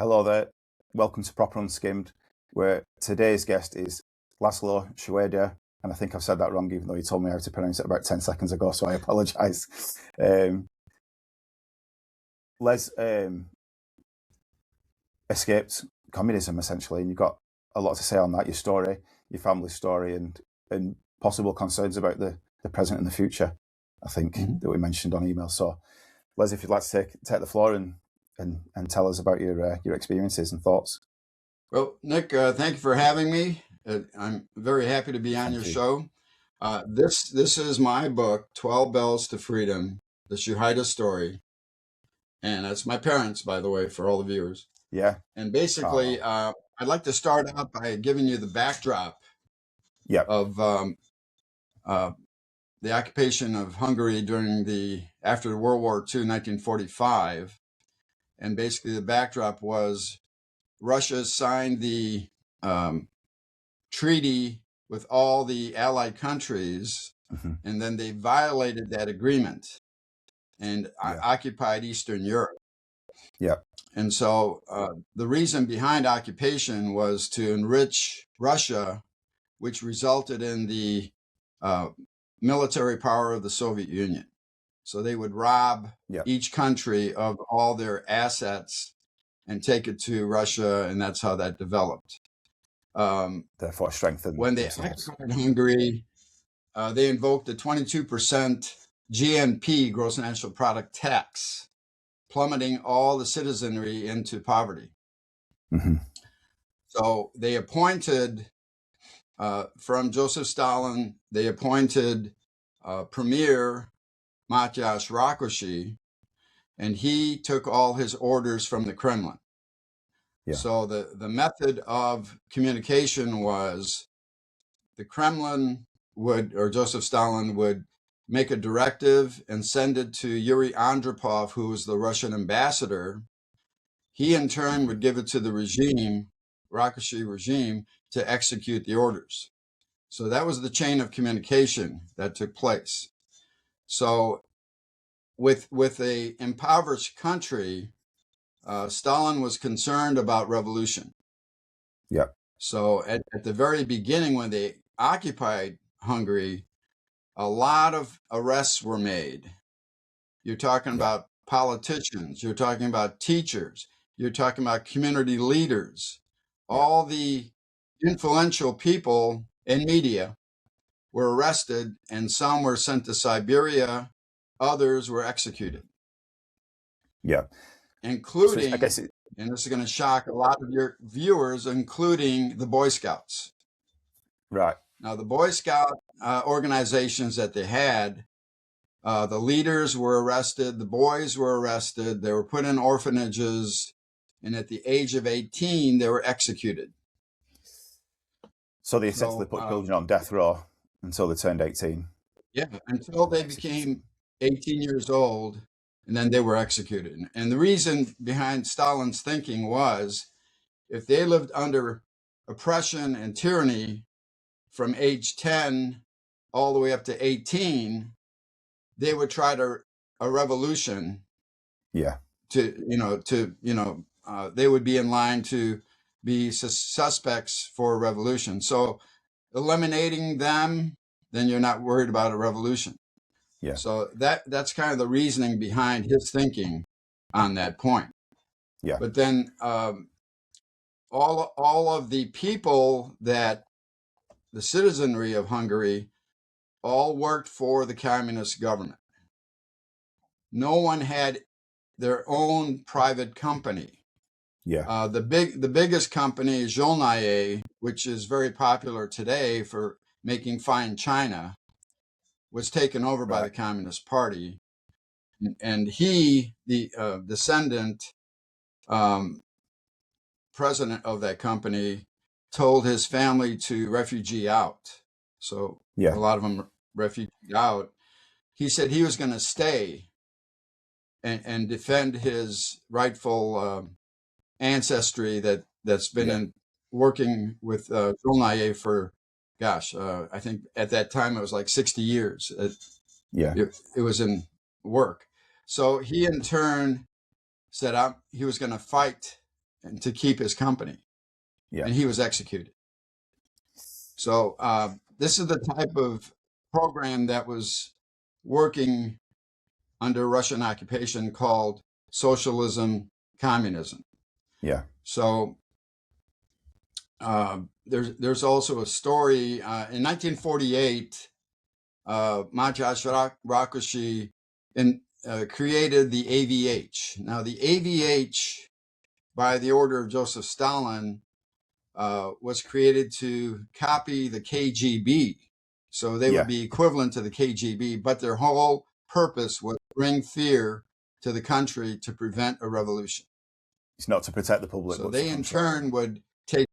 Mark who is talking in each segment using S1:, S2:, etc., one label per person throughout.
S1: Hello there. Welcome to Proper Unskimmed, where today's guest is Laszlo, Suhayda, and I think I've said that wrong, even though you told me how to pronounce it about 10 seconds ago, so I apologise. Les escaped communism, essentially, and you've got a lot to say on that, your story, your family story, and possible concerns about the present and the future, I think, that we mentioned on email. So, Les, if you'd like to take the floor and tell us about your experiences and thoughts.
S2: Well, Nick, thank you for having me. I'm very happy to be on your show. This is my book, 12 Bells to Freedom, the Suhajda Story. And that's my parents, by the way, for all the viewers.
S1: Yeah.
S2: And basically, I'd like to start out by giving you the backdrop of the occupation of Hungary after World War II, 1945. And basically the backdrop was Russia signed the treaty with all the allied countries, and then they violated that agreement and occupied Eastern Europe.
S1: Yeah.
S2: And so the reason behind occupation was to enrich Russia, which resulted in the military power of the Soviet Union. So they would rob each country of all their assets and take it to Russia, and that's how that developed.
S1: Therefore, strengthened.
S2: When they occupied Hungary, they invoked a 22% GNP, gross national product tax, plummeting all the citizenry into poverty. So they appointed, from Joseph Stalin, they appointed Premier Matyas Rákosi, and he took all his orders from the Kremlin. So the method of communication was the Kremlin or Joseph Stalin would make a directive and send it to Yuri Andropov, who was the Russian ambassador. He in turn would give it to the regime, Rákosi regime, to execute the orders. So that was the chain of communication that took place. So with a impoverished country, Stalin was concerned about revolution. So at the very beginning, when they occupied Hungary, a lot of arrests were made. You're talking about politicians, you're talking about teachers, you're talking about community leaders. All the influential people in media were arrested, and some were sent to Siberia, others were executed. Including, so and this is going to shock a lot of your viewers, including the Boy Scouts. Now, the Boy Scout organizations that they had, the leaders were arrested, the boys were arrested, they were put in orphanages, and at the age of 18, they were executed.
S1: So they essentially put children on death row until they turned 18?
S2: Yeah, until they became 18 years old, and then they were executed. And the reason behind Stalin's thinking was, if they lived under oppression and tyranny from age 10 all the way up to 18, they would try a revolution. They would be in line to be suspects for a revolution. So eliminating them, then you're not worried about a revolution. So that's kind of the reasoning behind his thinking on that point. But then all of the people that the citizenry of Hungary all worked for the communist government. No one had their own private company. The biggest company, Zsolnay, which is very popular today for making fine china, was taken over by the Communist Party. And he, the descendant president of that company, told his family to refugee out. So a lot of them refugeed out. He said he was going to stay and defend his rightful ancestry that's been working with Zsolnay for, I think at that time it was like 60 years. It was in work. So he in turn said he was going to fight and to keep his company.
S1: Yeah.
S2: And he was executed. So this is the type of program that was working under Russian occupation called socialism, communism.
S1: Yeah.
S2: So there's also a story in 1948. Mátyás Rákosi created the AVH. Now the AVH, by the order of Joseph Stalin, was created to copy the KGB. So they would be equivalent to the KGB, but their whole purpose was to bring fear to the country to prevent a revolution.
S1: It's not to protect the public.
S2: So they in turn would take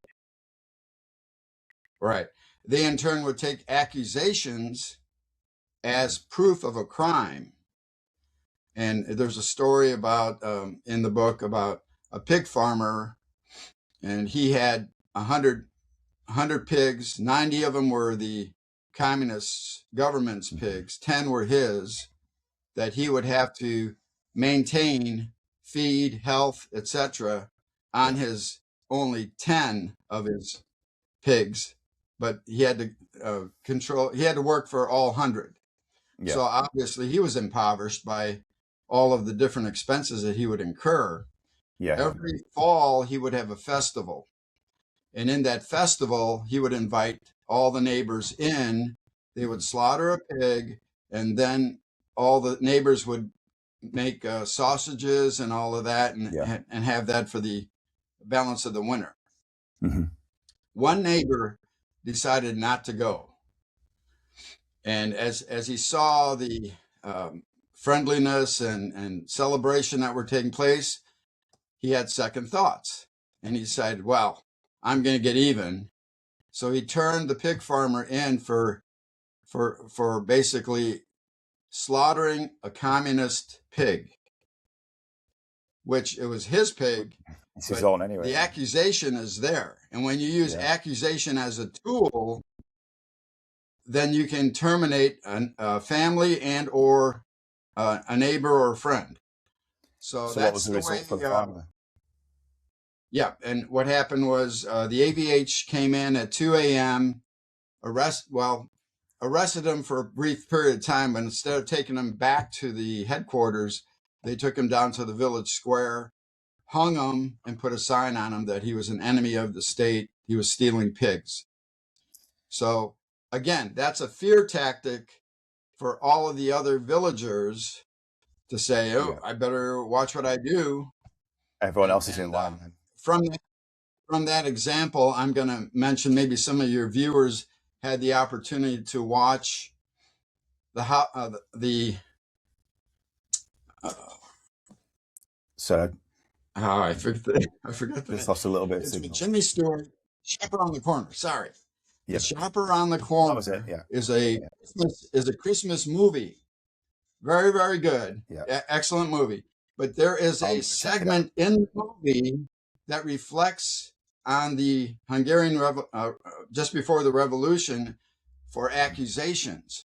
S2: accusations as proof of a crime. And there's a story about in the book about a pig farmer, and he had 100 pigs. 90 of them were the communist government's pigs. 10 were his, that he would have to maintain, feed, health, etc. on his only 10 of his pigs, but he had to he had to work for all 100. Yeah. So obviously he was impoverished by all of the different expenses that he would incur. Yeah. Every fall he would have a festival. And in that festival, he would invite all the neighbors in. They would slaughter a pig, and then all the neighbors would make sausages and all of that, and have that for the balance of the winter. Mm-hmm. One neighbor decided not to go. And as he saw the friendliness and celebration that were taking place, he had second thoughts. And he decided, well, I'm going to get even. So he turned the pig farmer in for basically slaughtering a communist pig, which it was his pig.
S1: It's his own anyway.
S2: The accusation is there. And when you use accusation as a tool, then you can terminate a family and or a neighbor or a friend. So that's
S1: what was the result for the farmer?
S2: And what happened was the AVH came in at 2 a.m., arrested him for a brief period of time, but instead of taking him back to the headquarters, they took him down to the village square, hung him, and put a sign on him that he was an enemy of the state. He was stealing pigs. So again, that's a fear tactic for all of the other villagers to say, I better watch what I do.
S1: Everyone else is in line.
S2: From that example, I'm going to mention, maybe some of your viewers had the opportunity to watch
S1: Sorry.
S2: I forgot
S1: Just lost a little bit of
S2: it's
S1: signal.
S2: Jimmy Stewart, Shop Around the Corner. Sorry. The Shop Around the Corner is a Christmas movie. Very, very good. Excellent movie. But there is a segment in the movie that reflects on the Hungarian just before the revolution for accusations.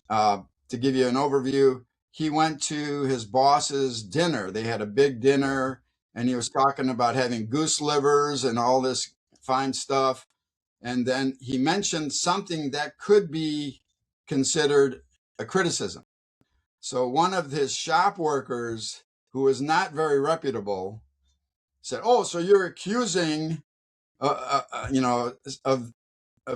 S2: To give you an overview, he went to his boss's dinner. They had a big dinner, and he was talking about having goose livers and all this fine stuff. And then he mentioned something that could be considered a criticism. So one of his shop workers, who was not very reputable, said, "Oh, so you're accusing, of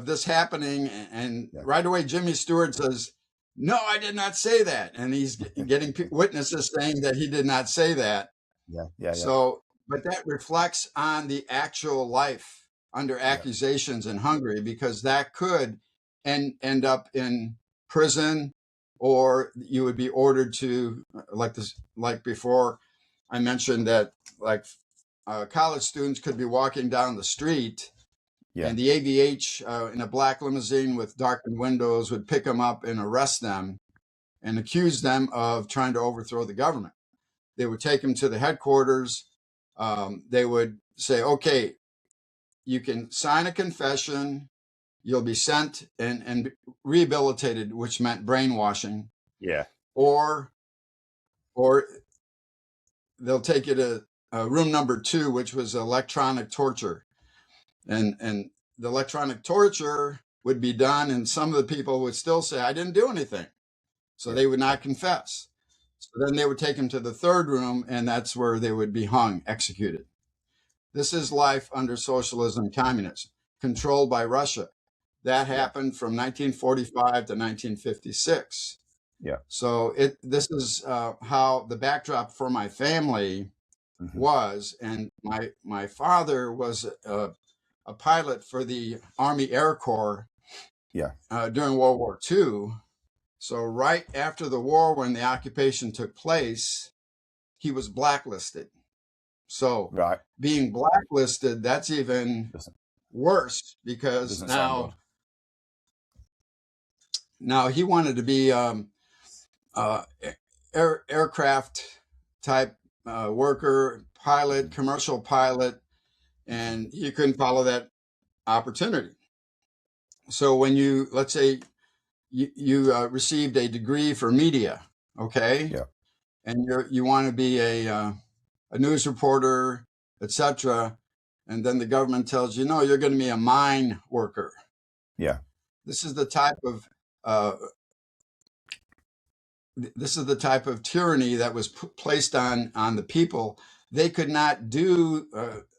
S2: this happening?" And right away, Jimmy Stewart says, "No, I did not say that." And he's getting witnesses saying that he did not say that. So, but that reflects on the actual life under accusations in Hungary, because that could end up in prison, or you would be ordered to, like before I mentioned that, college students could be walking down the street, and the AVH in a black limousine with darkened windows would pick them up and arrest them and accuse them of trying to overthrow the government. They would take them to the headquarters. They would say, "Okay, you can sign a confession. You'll be sent and rehabilitated," which meant brainwashing. Or they'll take you to room number 2, which was electronic torture. And the electronic torture would be done, and some of the people would still say, I didn't do anything. So they would not confess. So then they would take him to the 3rd room, and that's where they would be hung, executed. This is life under socialism, communism, controlled by Russia. That happened from 1945 to 1956.
S1: Yeah.
S2: So this is how the backdrop for my family was. And my father was a pilot for the Army Air Corps during World War II. So right after the war, when the occupation took place, he was blacklisted. So being blacklisted, that's even worse, because now he wanted to be aircraft type worker, pilot, commercial pilot, and he couldn't follow that opportunity. So when you, let's say you received a degree for media, okay? And you want to be a news reporter, etc., and then the government tells you, no, you're going to be a mine worker. This is the type of tyranny that was placed on the people. They could not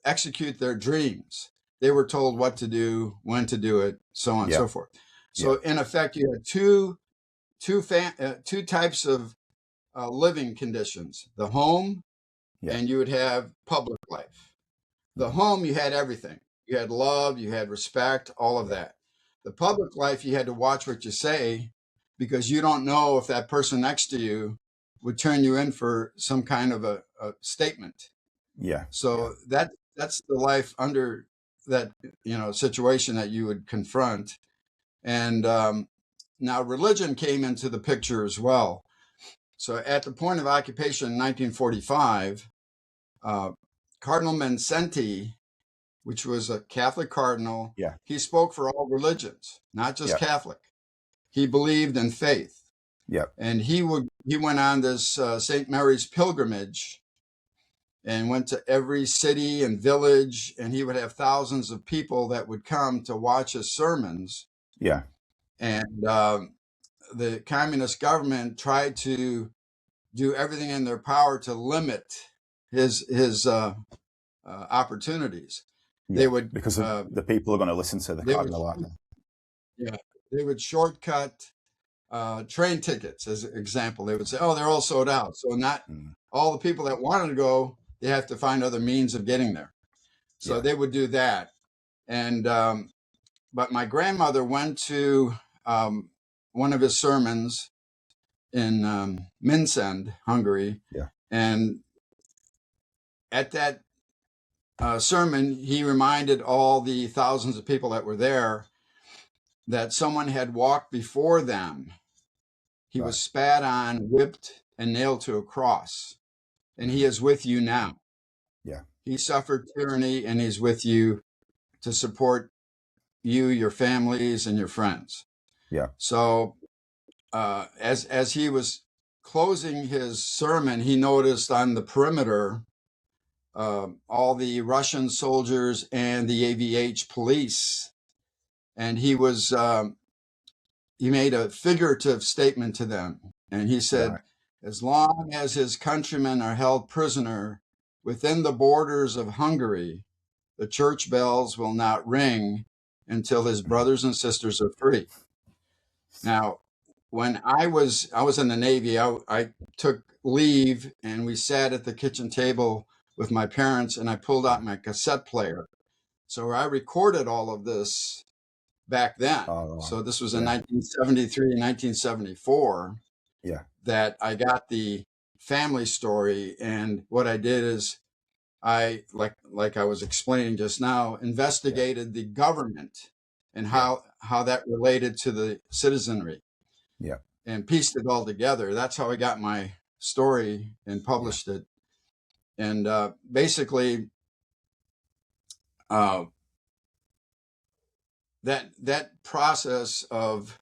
S2: execute their dreams. They were told what to do, when to do it, so on and so forth. So in effect, you had two types of living conditions: the home, and you would have public life. The home, you had everything. You had love, you had respect, all of that. The public life, you had to watch what you say, because you don't know if that person next to you would turn you in for some kind of a statement. So that's the life under that situation that you would confront. And now religion came into the picture as well. So at the point of occupation in 1945, Cardinal Mindszenty, which was a Catholic cardinal, he spoke for all religions, not just Catholic. He believed in faith. And he went on this St. Mary's pilgrimage and went to every city and village, and he would have thousands of people that would come to watch his sermons. And the communist government tried to do everything in their power to limit his opportunities. They would,
S1: because the people are going to listen to the cardinal, aren't they?
S2: They would shortcut train tickets, as an example. They would say, oh, they're all sold out. So not all the people that wanted to go, they have to find other means of getting there. So they would do that. And but my grandmother went to one of his sermons in Mindszenty, Hungary. And at that sermon, he reminded all the thousands of people that were there that someone had walked before them. He was spat on, whipped, and nailed to a cross. And he is with you now. He suffered tyranny, and he's with you to support you, your families, and your friends. So as he was closing his sermon, he noticed on the perimeter all the Russian soldiers and the AVH police. And he made a figurative statement to them. And he said, as long as his countrymen are held prisoner within the borders of Hungary, the church bells will not ring until his brothers and sisters are free. Now, when I was in the Navy, I took leave, and we sat at the kitchen table with my parents, and I pulled out my cassette player. So I recorded all of this back then. So this was in 1973 and 1974 that I got the family story. And what I did is I, like I was explaining just now, investigated the government and how that related to the citizenry. And pieced it all together. That's how I got my story and published it. And basically, that process of,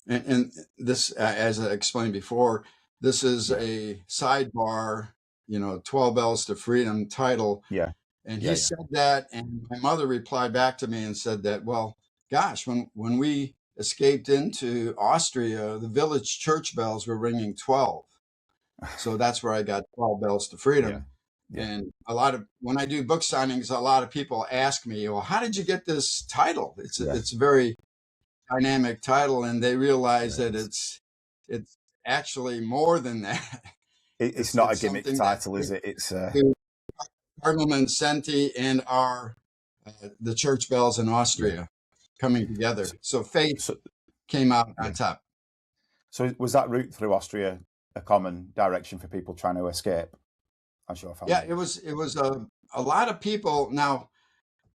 S2: and this, as I explained before, this is a sidebar 12 Bells to Freedom title.
S1: Yeah.
S2: And he said that, and my mother replied back to me and said that, well, gosh, when we escaped into Austria, the village church bells were ringing 12. So that's where I got 12 Bells to Freedom.
S1: Yeah.
S2: And when I do book signings, a lot of people ask me, well, how did you get this title? It's a very dynamic title, and they realize that it's actually more than that.
S1: It's not a gimmick title, is it? It's
S2: Cardinal Mindszenty and the church bells in Austria coming together. So faith came out on top.
S1: So was that route through Austria a common direction for people trying to escape?
S2: Yeah, it was a lot of people. Now,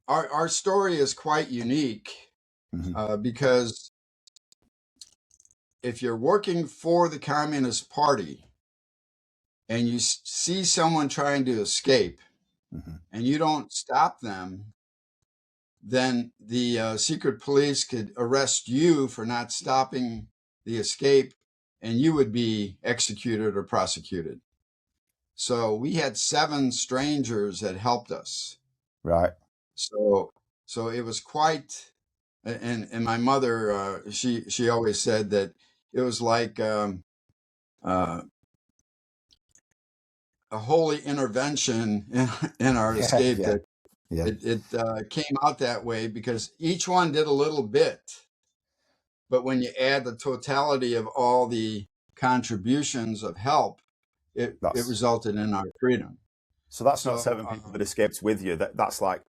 S2: our story is quite unique because if you're working for the Communist Party and you see someone trying to escape and you don't stop them, then the secret police could arrest you for not stopping the escape, and you would be executed or prosecuted. So we had 7 strangers that helped us.
S1: Right.
S2: So it was quite, and my mother, she always said that it was like a holy intervention in our escape. It came out that way because each one did a little bit. But when you add the totality of all the contributions of help, it resulted in our freedom.
S1: So that's not 7 people that escaped with you. That's like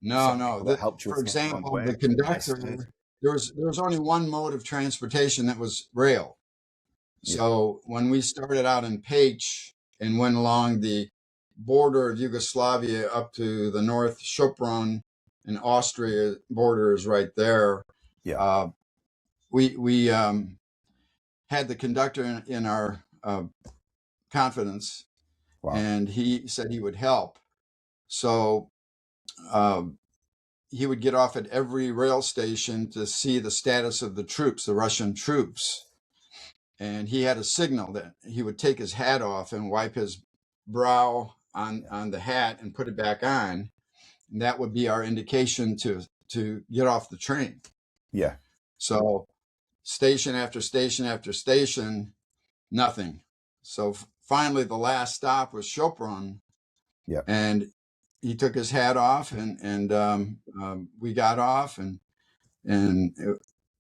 S2: no.
S1: That helped you.
S2: For example, the conductor. There was only one mode of transportation that was rail. So when we started out in Pécs and went along the border of Yugoslavia up to the north, Sopron and Austria border is right there.
S1: Yeah.
S2: We had the conductor in our confidence, and he said he would help. So he would get off at every rail station to see the status of the troops, the Russian troops. And he had a signal that he would take his hat off and wipe his brow on the hat and put it back on. And that would be our indication to get off the train.
S1: Yeah.
S2: So station after station after station, nothing. So finally, the last stop was Sopron.
S1: Yeah.
S2: And he took his hat off, and we got off, and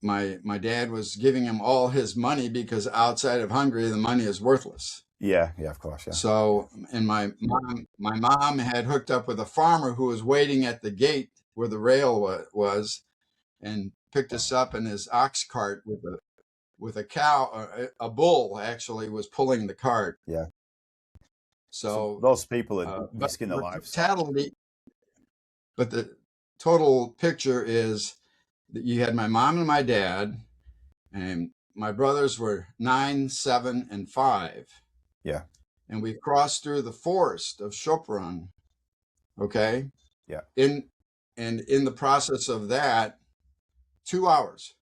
S2: my dad was giving him all his money because outside of Hungary, the money is worthless.
S1: Yeah, of course, yeah.
S2: So, and my mom had hooked up with a farmer who was waiting at the gate where the rail was, and picked us up in his ox cart with a cow, a bull actually was pulling the cart.
S1: Yeah.
S2: So
S1: those people are risking their lives.
S2: But the total picture is that you had my mom and my dad, and my brothers were 9, 7, and 5.
S1: Yeah.
S2: And we crossed through the forest of Sopron. Okay.
S1: Yeah.
S2: In the process of that, 2 hours.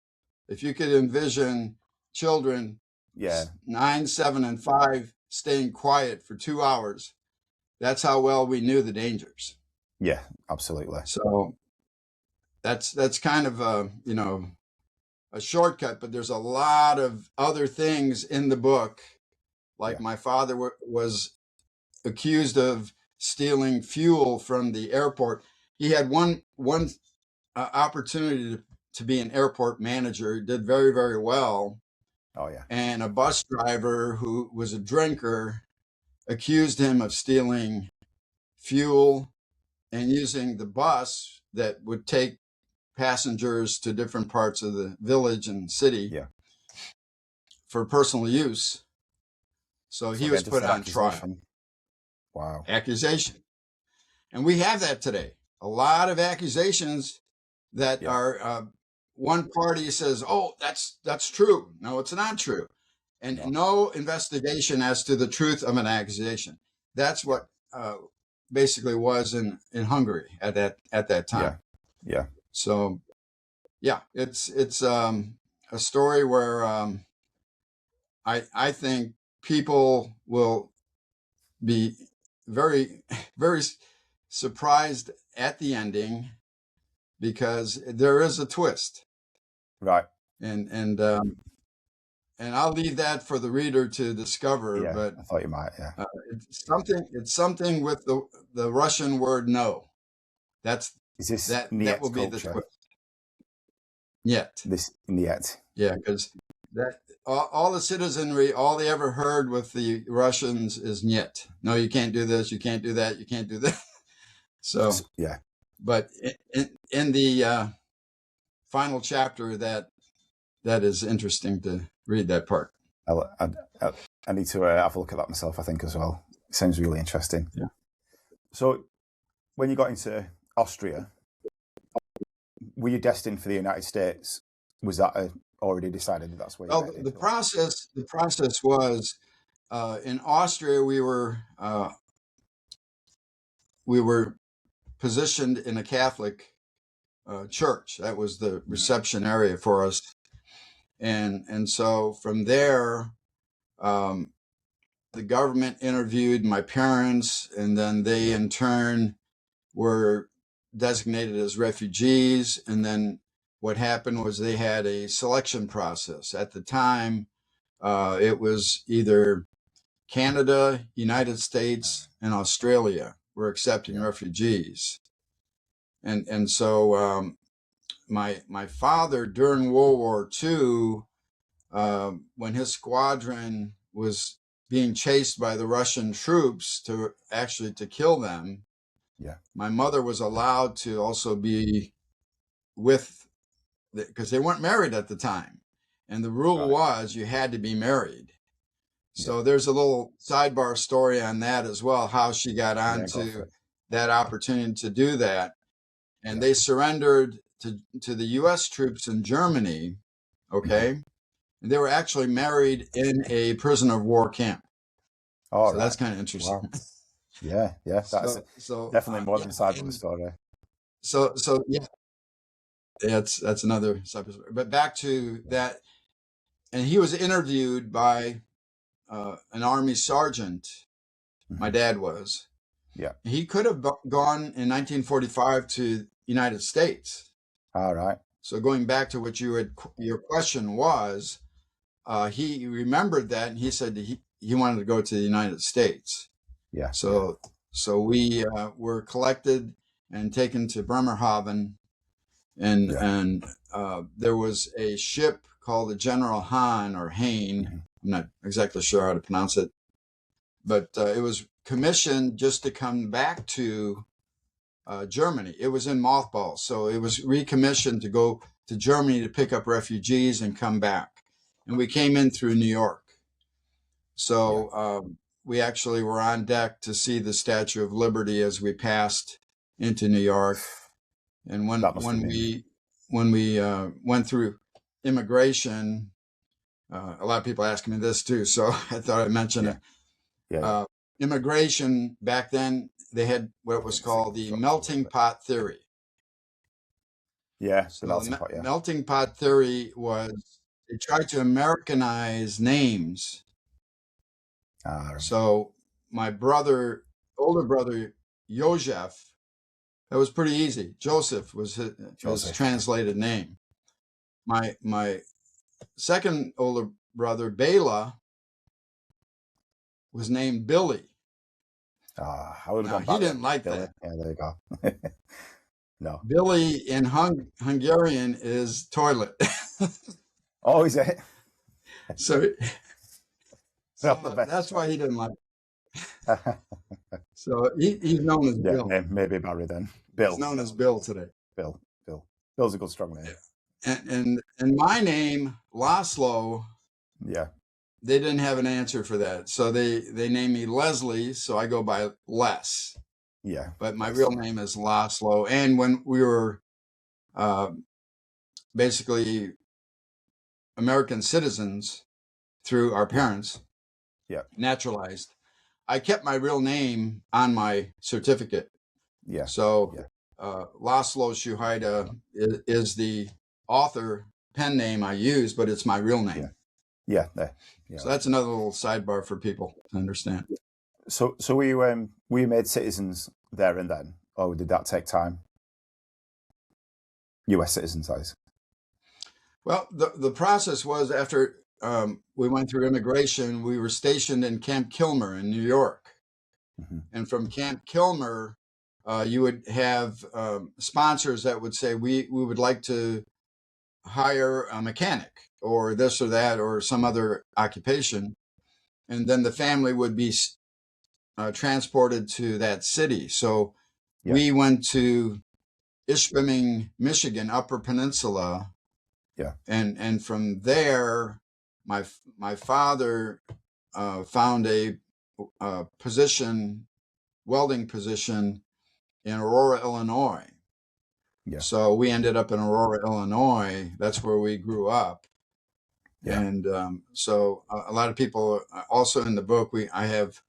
S2: If you could envision children, 9, 7, and 5 staying quiet for 2 hours, that's how well we knew the dangers.
S1: Yeah, absolutely.
S2: So that's kind of a shortcut, but there's a lot of other things in the book. Like my father was accused of stealing fuel from the airport. He had one opportunity to be an airport manager. He did very, very well.
S1: Oh, yeah.
S2: And a bus driver who was a drinker accused him of stealing fuel and using the bus that would take passengers to different parts of the village and city for personal use. So he was put on trial.
S1: Wow.
S2: Accusation. And we have that today. A lot of accusations that are one party says, oh, that's true. No, it's not true. And no investigation as to the truth of an accusation. That's what basically was in Hungary at that time.
S1: Yeah.
S2: So, it's a story where I think people will be very, very surprised at the ending, because there is a twist.
S1: Right.
S2: And I'll leave that for the reader to discover.
S1: Yeah,
S2: But
S1: I thought you might. Yeah.
S2: it's something with the Russian word "no." That's
S1: Is this
S2: that
S1: Niet
S2: will be the
S1: culture?
S2: twist. Yet.
S1: This Niet.
S2: Yeah, because that all the citizenry, all they ever heard with the Russians is "niet." No, you can't do this. You can't do that. You can't do that. So
S1: yeah.
S2: But in the final chapter, that is interesting to read that part.
S1: I need to have a look at that myself, I think, as well. It sounds really interesting.
S2: Yeah.
S1: So when you got into Austria, were you destined for the United States? Was that already decided that that's where you
S2: The process was, in Austria, we were positioned in a Catholic church. That was the reception area for us. And so from there, the government interviewed my parents, and then they in turn were designated as refugees. And then what happened was they had a selection process. At the time, it was either Canada, United States, and Australia were accepting refugees. And so my father, during World War II, when his squadron was being chased by the Russian troops to kill them, my mother was allowed to also be with, because they weren't married at the time. And the rule was you had to be married. So there's a little sidebar story on that as well, how she got onto that opportunity to do that. And they surrendered to the U.S. troops in Germany, okay? And they were actually married in a prisoner of war camp. So that's kind of interesting.
S1: Wow. Yeah, that's definitely more than side of the story.
S2: So yeah, that's another subject. But back to that, and he was interviewed by an army sergeant. My dad was.
S1: Yeah.
S2: He could have gone in 1945 to United States.
S1: All right.
S2: So going back to what your question was, he remembered that, and he said he wanted to go to the United States.
S1: Yeah.
S2: So we were collected and taken to Bremerhaven, and there was a ship called the General Hahn or Hain. I'm not exactly sure how to pronounce it, but it was commissioned just to come back to Germany. It was in mothballs, so it was recommissioned to go to Germany to pick up refugees and come back. And we came in through New York. So we actually were on deck to see the Statue of Liberty as we passed into New York. And when we went through immigration, a lot of people ask me this too, so I thought I'd mention it. Yeah. Immigration back then, they had what was called the melting pot theory.
S1: Yeah,
S2: so the melting pot theory was they tried to Americanize names. So my older brother, Joseph, that was pretty easy. Joseph was his translated name. My second older brother, Bela, was named Billy. He didn't like
S1: Billy.
S2: that.
S1: Yeah, there you go. No.
S2: Billy in Hungarian is toilet.
S1: Oh, is it?
S2: So that's why he didn't like it. So he's known as Bill.
S1: Maybe Barry then. Bill.
S2: He's known as Bill today.
S1: Bill. Bill's a good strong name.
S2: Yeah. And my name, Laszlo.
S1: Yeah.
S2: They didn't have an answer for that. So they named me Leslie, so I go by Les.
S1: Yeah.
S2: But my real name is Laszlo. And when we were basically American citizens through our parents, naturalized, I kept my real name on my certificate.
S1: Yeah.
S2: So Laszlo Suhayda is the author pen name I use, but it's my real name.
S1: Yeah.
S2: So that's another little sidebar for people to understand.
S1: So were you made citizens there and then, or did that take time? U.S. citizens, that is.
S2: Well, the process was after we went through immigration, we were stationed in Camp Kilmer in New York.
S1: Mm-hmm.
S2: And from Camp Kilmer, you would have sponsors that would say, we would like to hire a mechanic or this or that or some other occupation. And then the family would be transported to that city. So we went to Ishpeming, Michigan, Upper Peninsula.
S1: Yeah.
S2: And from there, my father found a position, welding position in Aurora, Illinois.
S1: Yeah.
S2: So we ended up in Aurora, Illinois. That's where we grew up. Yeah. And so a lot of people also in the book, I have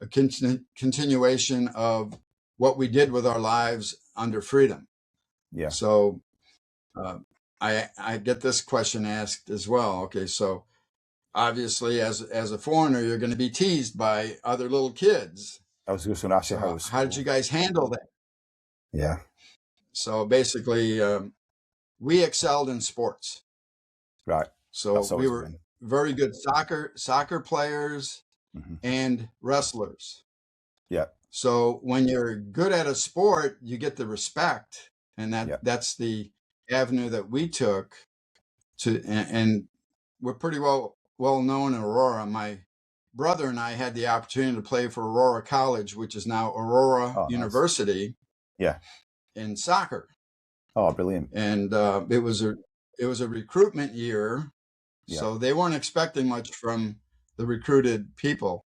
S2: a continuation of what we did with our lives under freedom.
S1: Yeah.
S2: So I get this question asked as well. Okay, so obviously as a foreigner, you're going to be teased by other little kids.
S1: I was just going to ask you
S2: how did you guys handle that?
S1: Yeah.
S2: So basically, we excelled in sports.
S1: Right.
S2: So we were very good soccer players and wrestlers.
S1: Yeah.
S2: So when you're good at a sport, you get the respect, and that's the avenue that we took to, and we're pretty well known in Aurora. My brother and I had the opportunity to play for Aurora College, which is now Aurora University.
S1: Nice. Yeah.
S2: In soccer.
S1: Oh, brilliant.
S2: And it was a recruitment year. Yeah. So they weren't expecting much from the recruited people.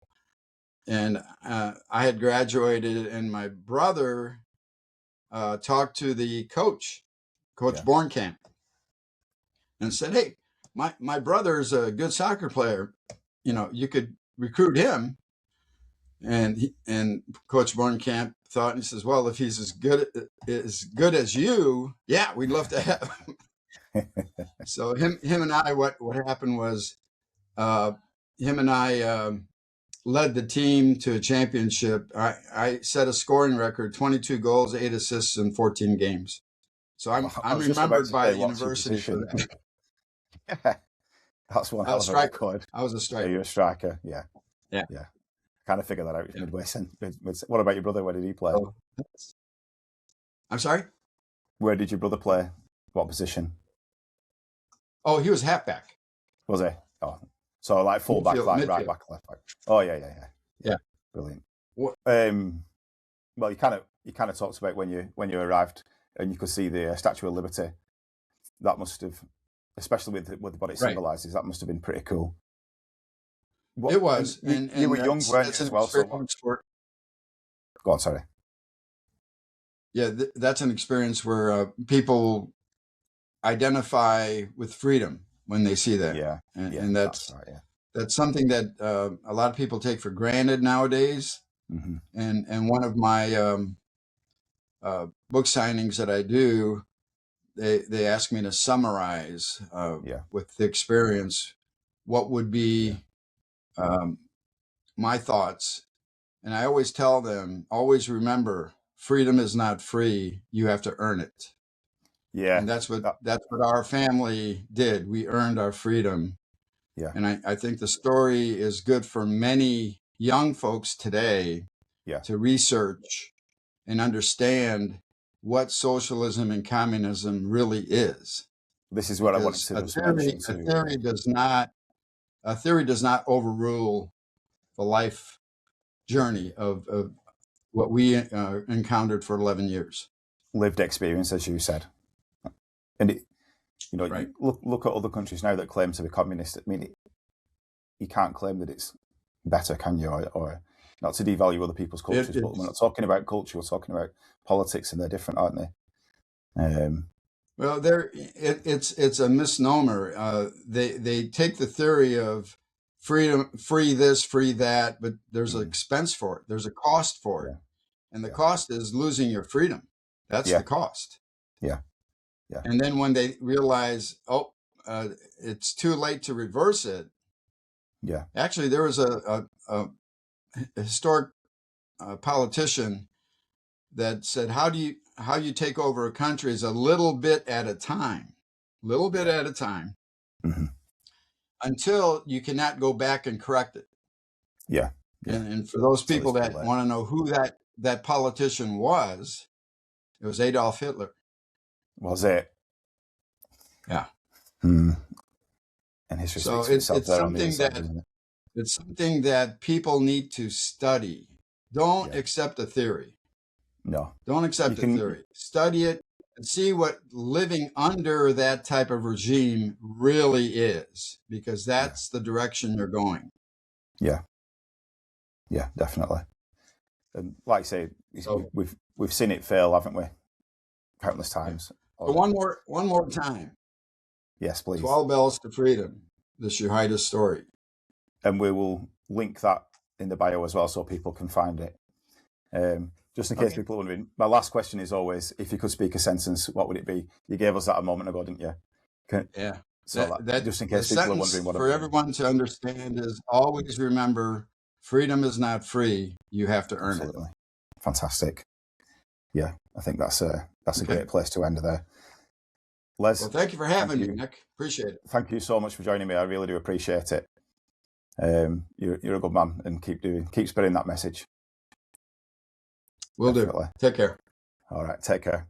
S2: And I had graduated, and my brother talked to the Coach Bornkamp, and said, "Hey, my brother's a good soccer player. You know, you could recruit him." And Coach Bornkamp thought, and he says, "Well, if he's as good as you, yeah, we'd love to have him." So him and I, what happened was, him and I led the team to a championship. I set a scoring record: 22 goals, 8 assists in 14 games. So I'm remembered by the university for that.
S1: That's one hell of a record.
S2: I was a striker.
S1: So you're a striker, yeah.
S2: Yeah.
S1: Yeah. Kind of figure that out midway. What about your brother? Where did he play?
S2: I'm sorry?
S1: Where did your brother play? What position?
S2: Oh, he was halfback.
S1: Was he? Oh, so like fullback, like midfield. Right back, left back. Oh yeah. Brilliant. What? Well, you kind of talked about when you arrived and you could see the Statue of Liberty. That must have, especially with what it symbolises, that must have been pretty cool.
S2: It was,
S1: and you were young, weren't you, as well? So go on, sorry.
S2: Yeah, that's an experience where people identify with freedom when they see that.
S1: Yeah,
S2: and that's something that a lot of people take for granted nowadays. Mm-hmm. And one of my book signings that I do, they ask me to summarize with the experience what would be my thoughts. And I always tell them, always remember, freedom is not free. You have to earn it. Yeah. And that's what our family did. We earned our freedom. Yeah. And I think the story is good for many young folks today to research and understand what socialism and communism really is.
S1: This is what I wanted to mention too.
S2: A theory does not overrule the life journey of what we encountered for 11 years.
S1: Lived experience, as you said. And look at other countries now that claim to be communist. I mean, you can't claim that it's better, can you? Or not to devalue other people's cultures, but we're not talking about culture. We're talking about politics, and they're different, aren't they?
S2: Well, it's a misnomer. They take the theory of freedom, free this, free that, but there's an expense for it. There's a cost for it, and the cost is losing your freedom. That's the cost.
S1: Yeah.
S2: And then when they realize, it's too late to reverse it.
S1: Yeah.
S2: Actually, there was a historic politician that said, how you take over a country is a little bit at a time,
S1: Mm-hmm.
S2: until you cannot go back and correct it.
S1: Yeah.
S2: And for those
S1: So
S2: people that want to know who that politician was, it was Adolf Hitler.
S1: Was it?
S2: Yeah.
S1: And history
S2: So
S1: speaks for itself
S2: it's
S1: there on the
S2: something
S1: inside,
S2: that
S1: isn't it?
S2: it's something that people need to study. Don't accept a theory.
S1: No.
S2: Don't accept a theory. Study it and see what living under that type of regime really is, because that's the direction you're going.
S1: Yeah. Yeah, definitely. And like I say, we've seen it fail, haven't we? Countless times.
S2: So one more time.
S1: Yes, please.
S2: 12 Bells to Freedom, the Suhajda Story.
S1: And we will link that in the bio as well so people can find it. Just in case people are wondering, my last question is always, if you could speak a sentence, what would it be? You gave us that a moment ago, didn't you? So that just in case people are wondering what
S2: for everyone to understand is always remember, freedom is not free. You have to earn it.
S1: Fantastic. Yeah, I think that's a great place to end there. Les,
S2: well, thank you for having me, Nick. Appreciate it.
S1: Thank you so much for joining me. I really do appreciate it. You're a good man, and keep spreading that message.
S2: Will do. Take care.
S1: All right, take care.